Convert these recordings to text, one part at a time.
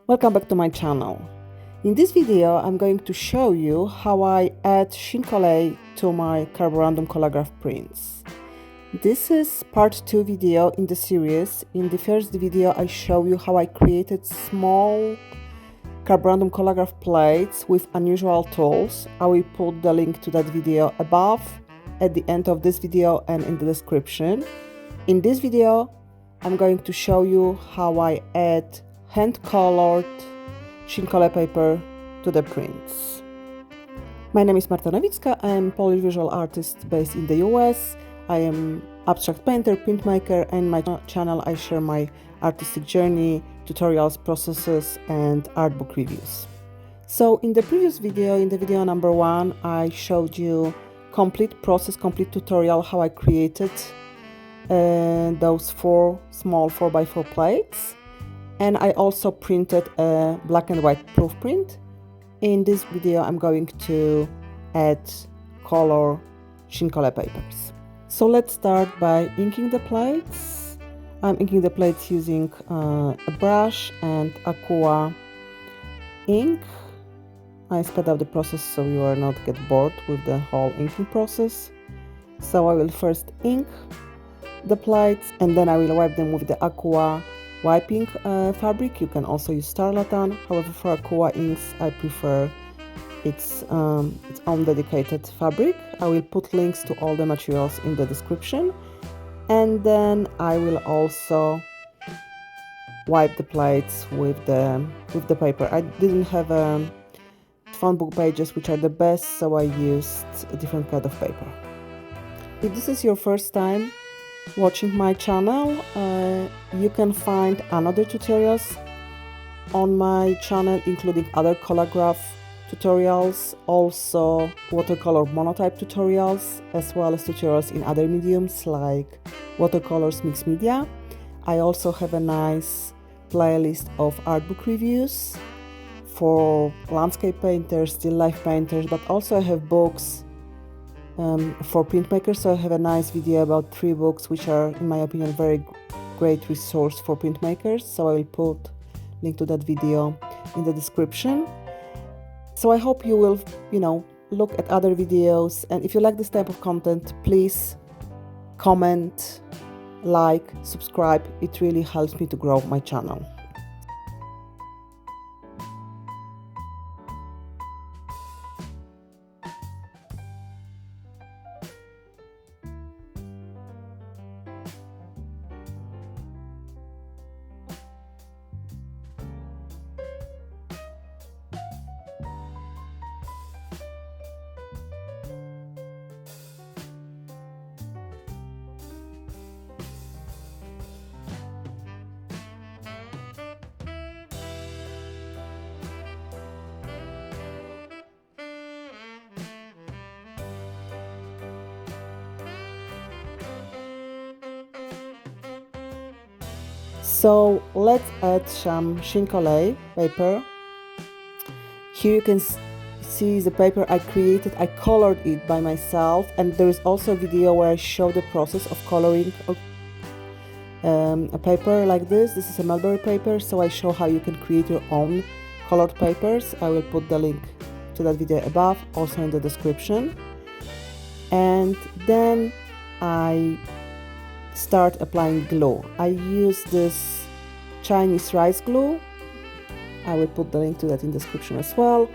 Welcome back to my channel. In this video I'm going to show you how I add Chine Collé to my Carborundum collagraph prints. This is part 2 video in the series. In the first video I show you how I created small Carborundum collagraph plates with unusual tools. I will put the link to that video above, at the end of this video and in the description. In this video I'm going to show you how I add hand-colored Chine Collé paper to the prints. My name is Marta Nowicka. I am a Polish visual artist based in the US. I am abstract painter, printmaker, and in my channel I share my artistic journey, tutorials, processes, and art book reviews. So in the previous video, in the video number 1, I showed you complete process, complete tutorial how I created those 4 small 4x4 plates. And I also printed a black and white proof print. In this video I'm going to add color Chine Collé papers. So let's start by inking the plates. I'm inking the plates using a brush and aqua ink. I sped up the process so you will not get bored with the whole inking process. So I will first ink the plates and then I will wipe them with the aqua wiping fabric. You can also use tarlatan. However, for aqua inks I prefer its own dedicated fabric. I will put links to all the materials in the description, and then I will also wipe the plates with the paper. I didn't have phone book pages, which are the best, so I used a different kind of paper. If this is your first time watching my channel, you can find another tutorials on my channel, including other collagraph tutorials, also watercolor monotype tutorials, as well as tutorials in other mediums like watercolors, mixed media. I also have a nice playlist of art book reviews for landscape painters, still life painters, but also I have books for printmakers. So I have a nice video about 3 books which are, in my opinion, very great resource for printmakers. So I will put link to that video in the description. So I hope you will, look at other videos, and if you like this type of content, please comment, like, subscribe. It really helps me to grow my channel. So let's add some Chine Collé paper. Here you can see the paper I created. I colored it by myself, and there is also a video where I show the process of coloring a paper like this. This is a mulberry paper, so I show how you can create your own colored papers. I will put the link to that video above, also in the description. And then I start applying glue. I use this Chinese rice glue. I will put the link to that in the description as well.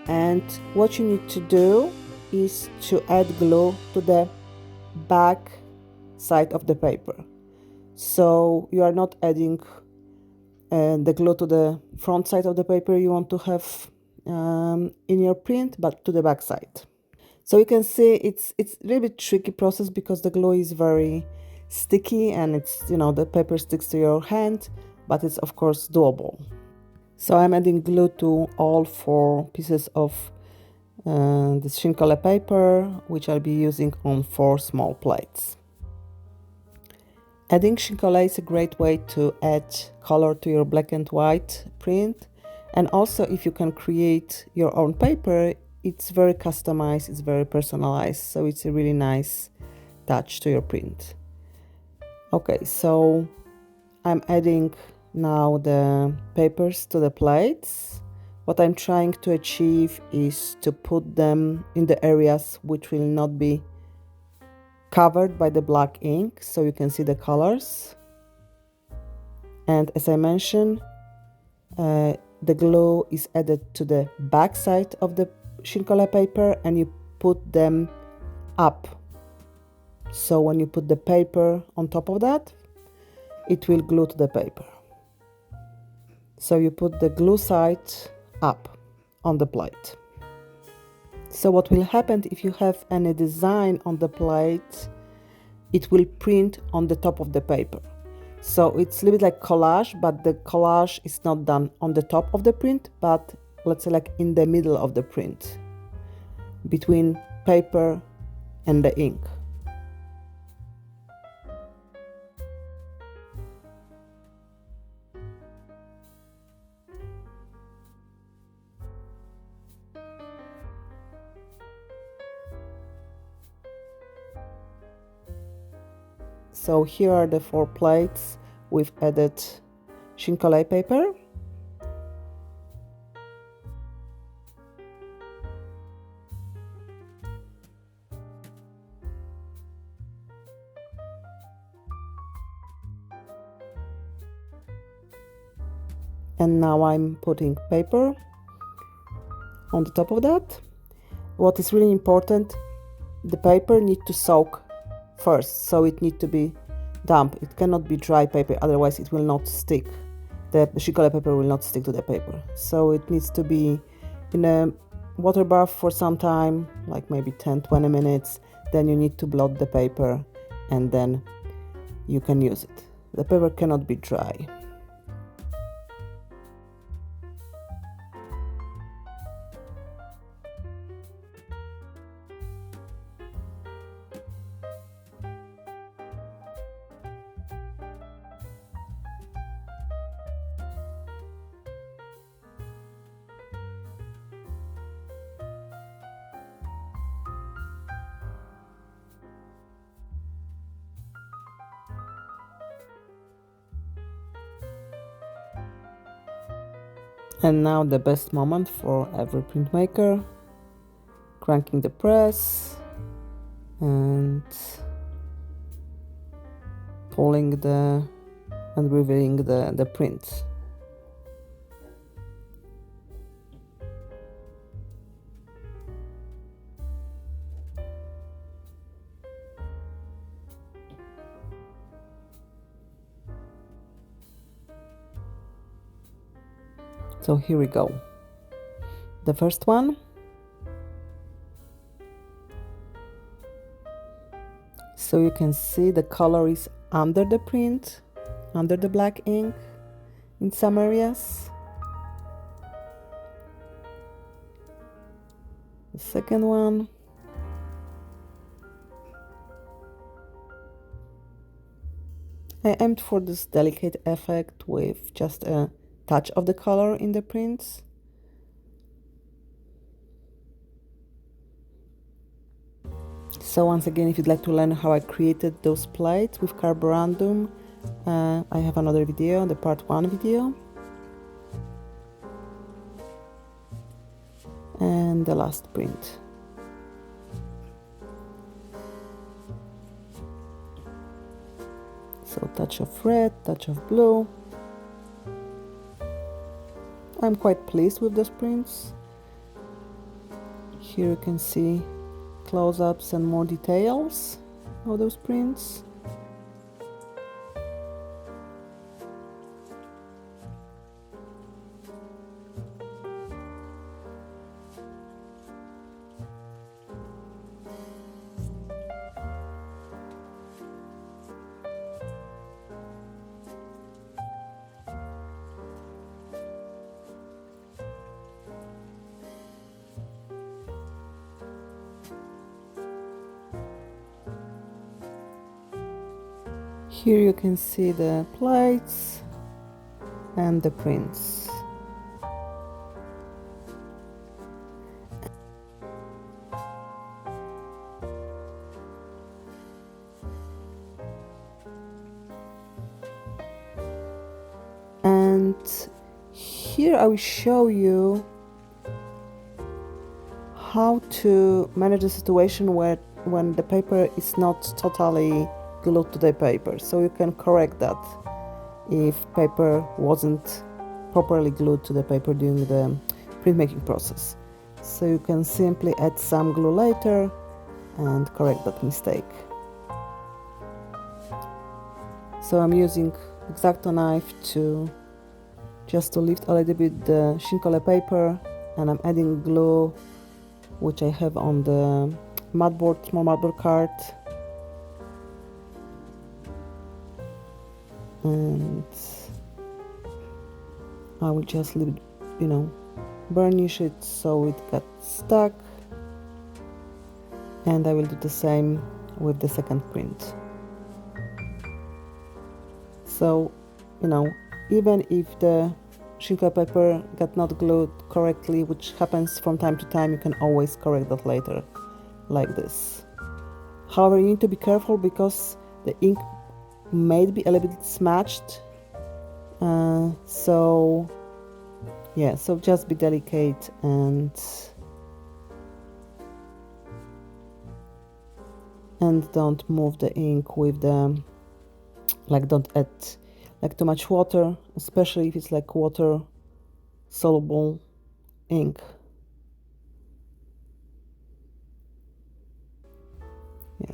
And what you need to do is to add glue to the back side of the paper. So you are not adding the glue to the front side of the paper you want to have in your print, but to the back side. So you can see it's a little bit tricky process because the glue is very sticky and it's, the paper sticks to your hand, but it's of course doable. So I'm adding glue to all 4 pieces of this Chine Collé paper, which I'll be using on 4 small plates. Adding Chine Collé is a great way to add color to your black and white print, and also if you can create your own paper, it's very customized, it's very personalized, so it's a really nice touch to your print. Okay, so I'm adding now the papers to the plates. What I'm trying to achieve is to put them in the areas which will not be covered by the black ink, so you can see the colors. And as I mentioned, the glue is added to the back side of the Chine Collé paper, and you put them up. So when you put the paper on top of that, it will glue to the paper. So you put the glue side up on the plate. So what will happen if you have any design on the plate, it will print on the top of the paper. So it's a little bit like collage, but the collage is not done on the top of the print, but let's say like in the middle of the print, between paper and the ink. So here are the 4 plates with added Chine Collé paper. And now I'm putting paper on the top of that. What is really important, the paper needs to soak first, so it needs to be damp. It cannot be dry paper, otherwise it will not stick. The Chine Collé paper will not stick to the paper. So it needs to be in a water bath for some time, like maybe 10-20 minutes. Then you need to blot the paper and then you can use it. The paper cannot be dry. And now the best moment for every printmaker, cranking the press and pulling and revealing the print. So here we go. The first one. So you can see the color is under the print, under the black ink in some areas. The second one. I aimed for this delicate effect with just a touch of the color in the prints. So once again, if you'd like to learn how I created those plates with Carborundum, I have another video, the part 1 video. And the last print. So touch of red, touch of blue. I'm quite pleased with those prints. Here you can see close-ups and more details of those prints. Here you can see the plates and the prints. here I will show you how to manage a situation when the paper is not totally glued to the paper. So you can correct that if paper wasn't properly glued to the paper during the printmaking process. So you can simply add some glue later and correct that mistake. So I'm using X-Acto knife just to lift a little bit the Chine Collé paper, and I'm adding glue which I have on the mudboard, small mudboard card. And I will just leave, burnish it so it gets stuck. And I will do the same with the second print. So, even if the Chine Collé paper got not glued correctly, which happens from time to time, you can always correct that later, like this. However, you need to be careful because the ink may be a little bit smudged. So just be delicate and don't move the ink with the, don't add too much water, especially if it's water soluble ink.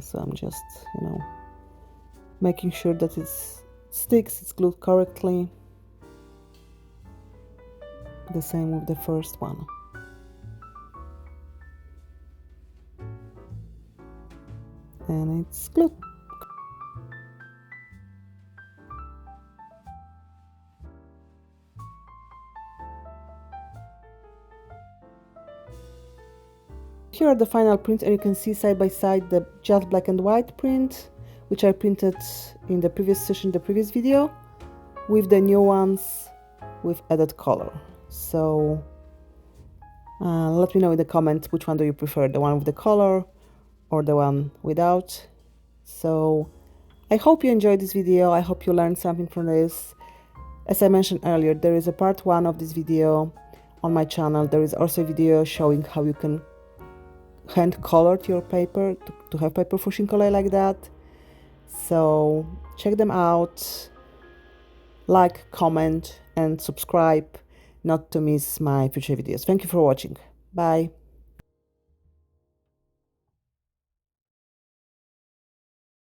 So I'm just making sure that it sticks, it's glued correctly. The same with the first one. And it's glued. Here are the final prints, and you can see side by side the just black and white print, which I printed in the previous session, the previous video, with the new ones with added color. So let me know in the comments which one do you prefer, the one with the color or the one without. So I hope you enjoyed this video. I hope you learned something from this. As I mentioned earlier, there is a part 1 of this video on my channel. There is also a video showing how you can hand colored your paper to have paper for Chine Collé like that. So check them out, like, comment and subscribe not to miss my future videos. Thank you for watching. Bye.